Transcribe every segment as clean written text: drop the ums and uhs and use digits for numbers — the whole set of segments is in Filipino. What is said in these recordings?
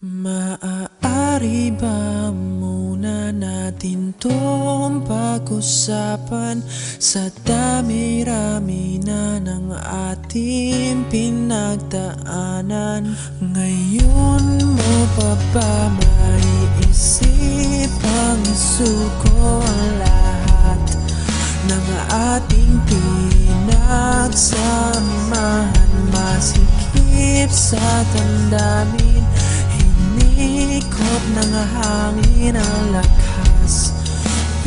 Maaari ba muna natin tong pag-usapan sa dami-rami na ng ating pinagdaanan? Ngayon mo pa ba maiisip ang isuko ang lahat ng ating pinagsamahan? Masikip sa damdamin, ikot ng hangin ang lakas,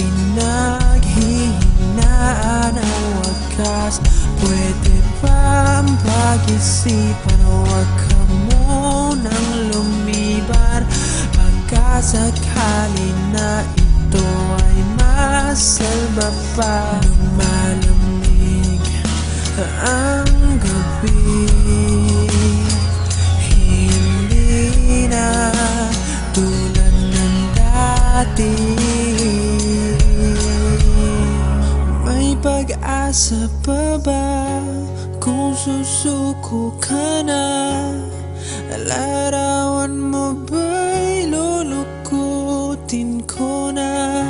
pinaghihinaan ang wakas. Pwede bang pag-isipan, huwag ka munang lumibar, pagkasakali na ito ay masalba pa. Lumalamig ang gabi, tulad ng dati. May pag-asa pa ba kung susuko ka na? Larawan mo ba'y lulukutin ko na?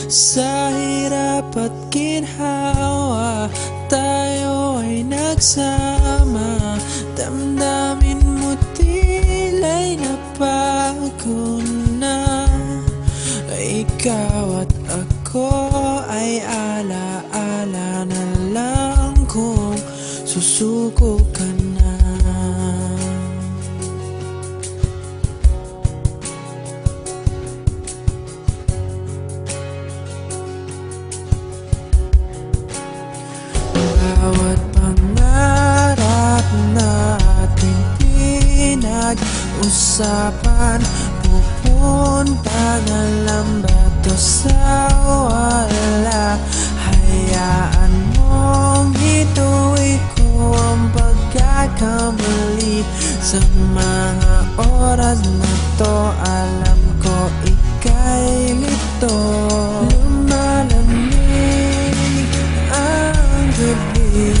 Sa hirap at ginhawa tayo ay nagsama, damdamin mo tila'y napako na. Ikaw at ako ay ala-ala na lang kung susuko ka na. Bawat pangarap natin pinag-usapan, pupunta na lang ba to sa wala? Hayaan mong ituloy ko ang pagkakamali. Sa mga oras na to, alam ko ika'y lito. Lumalamig ang gabi,